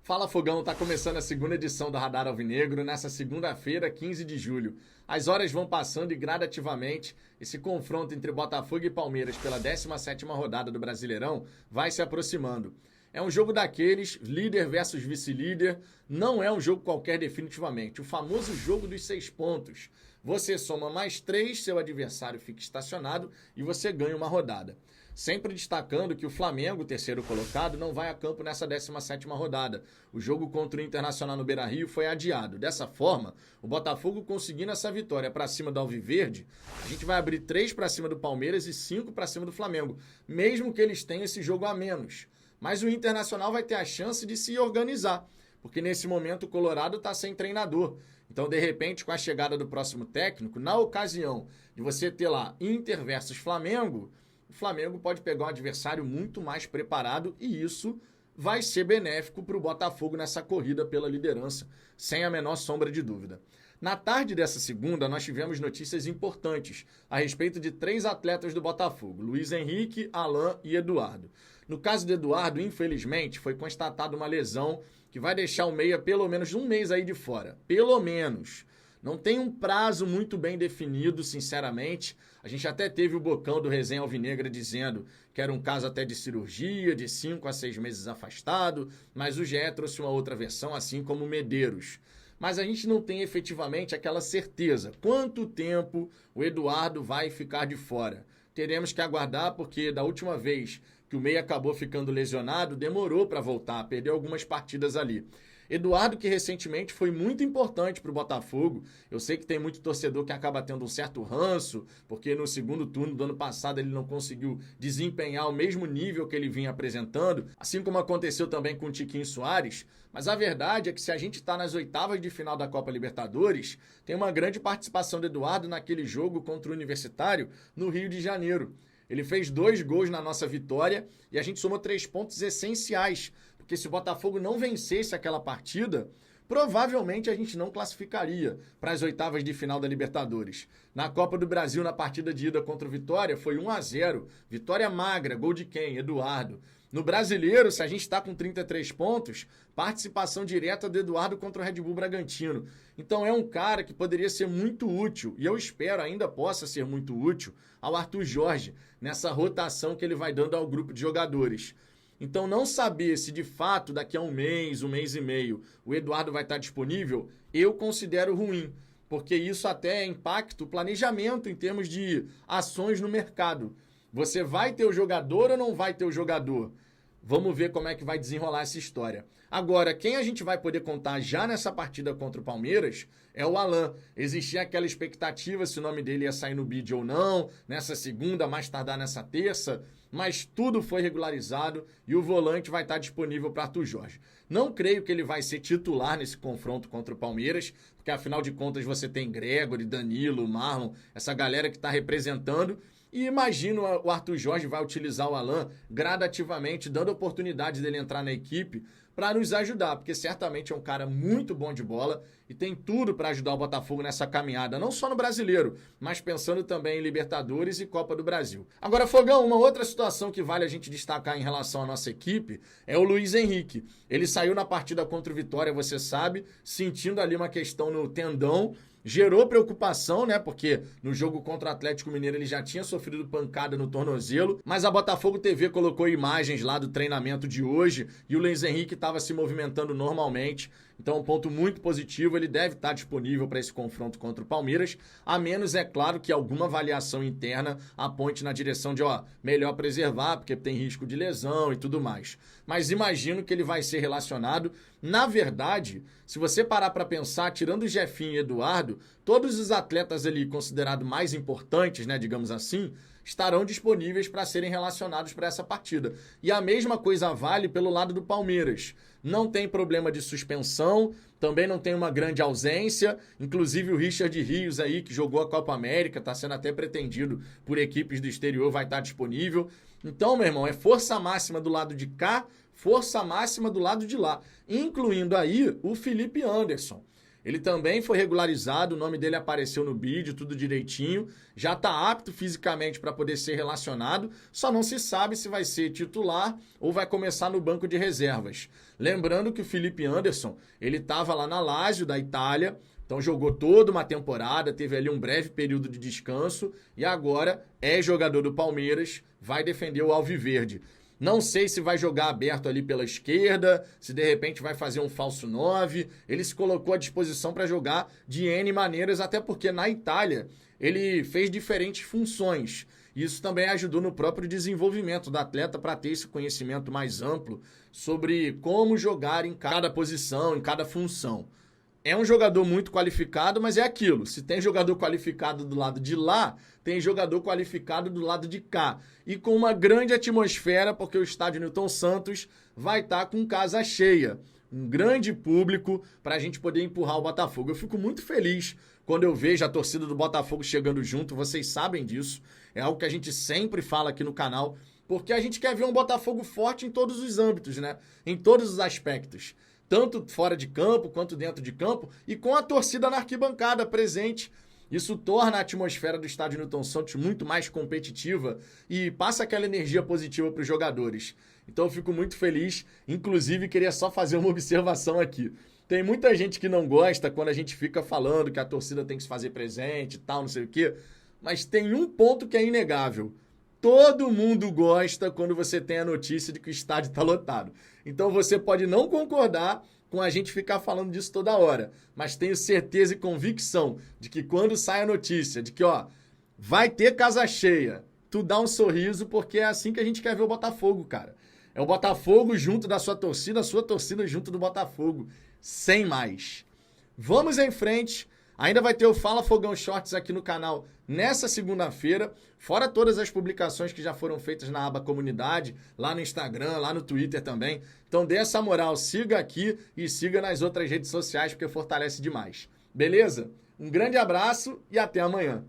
Fala Fogão, tá começando a segunda edição do Radar Alvinegro nessa segunda-feira, 15 de julho. As horas vão passando e gradativamente esse confronto entre Botafogo e Palmeiras pela 17ª rodada do Brasileirão vai se aproximando. É um jogo daqueles, líder versus vice-líder, não é um jogo qualquer definitivamente. O famoso jogo dos 6 pontos. Você soma mais 3, seu adversário fica estacionado e você ganha uma rodada. Sempre destacando que o Flamengo, terceiro colocado, não vai a campo nessa 17ª rodada. O jogo contra o Internacional no Beira-Rio foi adiado. Dessa forma, o Botafogo conseguindo essa vitória para cima do Alviverde, a gente vai abrir 3 para cima do Palmeiras e 5 para cima do Flamengo, mesmo que eles tenham esse jogo a menos. Mas o Internacional vai ter a chance de se organizar, porque nesse momento o Colorado está sem treinador. Então, de repente, com a chegada do próximo técnico, na ocasião de você ter lá Inter versus Flamengo, o Flamengo pode pegar um adversário muito mais preparado e isso vai ser benéfico para o Botafogo nessa corrida pela liderança, sem a menor sombra de dúvida. Na tarde dessa segunda, nós tivemos notícias importantes a respeito de 3 atletas do Botafogo, Luiz Henrique, Alan e Eduardo. No caso do Eduardo, infelizmente, foi constatada uma lesão que vai deixar o meia pelo menos um mês aí de fora. Pelo menos. Não tem um prazo muito bem definido, sinceramente. A gente até teve o Bocão do Resenha Alvinegra dizendo que era um caso até de cirurgia, de 5 a 6 meses afastado, mas o GE trouxe uma outra versão, assim como o Medeiros. Mas a gente não tem efetivamente aquela certeza. Quanto tempo o Eduardo vai ficar de fora? Teremos que aguardar, porque da última vez que o meia acabou ficando lesionado, demorou para voltar, perdeu algumas partidas ali. Eduardo, que recentemente foi muito importante para o Botafogo. Eu sei que tem muito torcedor que acaba tendo um certo ranço, porque no segundo turno do ano passado ele não conseguiu desempenhar o mesmo nível que ele vinha apresentando, assim como aconteceu também com o Tiquinho Soares. Mas a verdade é que se a gente está nas oitavas de final da Copa Libertadores, tem uma grande participação do Eduardo naquele jogo contra o Universitário no Rio de Janeiro. Ele fez 2 gols na nossa vitória e a gente somou 3 pontos essenciais. Porque se o Botafogo não vencesse aquela partida, provavelmente a gente não classificaria para as oitavas de final da Libertadores. Na Copa do Brasil, na partida de ida contra o Vitória, foi 1-0. Vitória magra, gol de quem? Eduardo. No Brasileiro, se a gente está com 33 pontos, participação direta do Eduardo contra o Red Bull Bragantino. Então é um cara que poderia ser muito útil, e eu espero ainda possa ser muito útil, ao Arthur Jorge, nessa rotação que ele vai dando ao grupo de jogadores. Então, não saber se de fato daqui a um mês e meio, o Eduardo vai estar disponível, eu considero ruim, porque isso até impacta o planejamento em termos de ações no mercado. Você vai ter o jogador ou não vai ter o jogador? Vamos ver como é que vai desenrolar essa história. Agora, quem a gente vai poder contar já nessa partida contra o Palmeiras é o Alan. Existia aquela expectativa se o nome dele ia sair no bid ou não, nessa segunda, mais tardar nessa terça, mas tudo foi regularizado e o volante vai estar disponível para Arthur Jorge. Não creio que ele vai ser titular nesse confronto contra o Palmeiras, porque afinal de contas você tem Gregory, Danilo, Marlon, essa galera que está representando. E imagino o Arthur Jorge vai utilizar o Alan gradativamente, dando oportunidade dele entrar na equipe para nos ajudar, porque certamente é um cara muito bom de bola e tem tudo para ajudar o Botafogo nessa caminhada, não só no Brasileiro, mas pensando também em Libertadores e Copa do Brasil. Agora, Fogão, uma outra situação que vale a gente destacar em relação à nossa equipe é o Luiz Henrique. Ele saiu na partida contra o Vitória, você sabe, sentindo ali uma questão no tendão. Gerou preocupação, né? Porque no jogo contra o Atlético Mineiro ele já tinha sofrido pancada no tornozelo, mas a Botafogo TV colocou imagens lá do treinamento de hoje e o Luiz Henrique estava se movimentando normalmente. Então, um ponto muito positivo, ele deve estar disponível para esse confronto contra o Palmeiras, a menos, é claro, que alguma avaliação interna aponte na direção de, melhor preservar, porque tem risco de lesão e tudo mais. Mas imagino que ele vai ser relacionado. Na verdade, se você parar para pensar, tirando o Jefinho e Eduardo, todos os atletas ali considerados mais importantes, né, digamos assim, estarão disponíveis para serem relacionados para essa partida. E a mesma coisa vale pelo lado do Palmeiras. Não tem problema de suspensão, também não tem uma grande ausência, inclusive o Richard Rios aí, que jogou a Copa América, está sendo até pretendido por equipes do exterior, vai estar disponível. Então, meu irmão, é força máxima do lado de cá, força máxima do lado de lá, incluindo aí o Felipe Anderson. Ele também foi regularizado, o nome dele apareceu no vídeo, tudo direitinho. Já está apto fisicamente para poder ser relacionado, só não se sabe se vai ser titular ou vai começar no banco de reservas. Lembrando que o Felipe Anderson, ele estava lá na Lazio da Itália, então jogou toda uma temporada, teve ali um breve período de descanso e agora é jogador do Palmeiras, vai defender o Alviverde. Não sei se vai jogar aberto ali pela esquerda, se de repente vai fazer um falso 9. Ele se colocou à disposição para jogar de N maneiras, até porque na Itália ele fez diferentes funções. Isso também ajudou no próprio desenvolvimento do atleta para ter esse conhecimento mais amplo sobre como jogar em cada posição, em cada função. É um jogador muito qualificado, mas é aquilo. Se tem jogador qualificado do lado de lá, tem jogador qualificado do lado de cá. E com uma grande atmosfera, porque o estádio Newton Santos vai estar com casa cheia. Um grande público para a gente poder empurrar o Botafogo. Eu fico muito feliz quando eu vejo a torcida do Botafogo chegando junto. Vocês sabem disso. É algo que a gente sempre fala aqui no canal. Porque a gente quer ver um Botafogo forte em todos os âmbitos, né? Em todos os aspectos. Tanto fora de campo quanto dentro de campo, e com a torcida na arquibancada presente. Isso torna a atmosfera do estádio Newton Santos muito mais competitiva e passa aquela energia positiva para os jogadores. Então eu fico muito feliz, inclusive queria só fazer uma observação aqui. Tem muita gente que não gosta quando a gente fica falando que a torcida tem que se fazer presente e tal, não sei o quê, mas tem um ponto que é inegável. Todo mundo gosta quando você tem a notícia de que o estádio está lotado. Então você pode não concordar com a gente ficar falando disso toda hora, mas tenho certeza e convicção de que quando sai a notícia de que, vai ter casa cheia, tu dá um sorriso, porque é assim que a gente quer ver o Botafogo, cara. É o Botafogo junto da sua torcida, a sua torcida junto do Botafogo. Sem mais. Vamos em frente. Ainda vai ter o Fala Fogão Shorts aqui no canal nessa segunda-feira, fora todas as publicações que já foram feitas na aba Comunidade, lá no Instagram, lá no Twitter também. Então dê essa moral, siga aqui e siga nas outras redes sociais, porque fortalece demais. Beleza? Um grande abraço e até amanhã.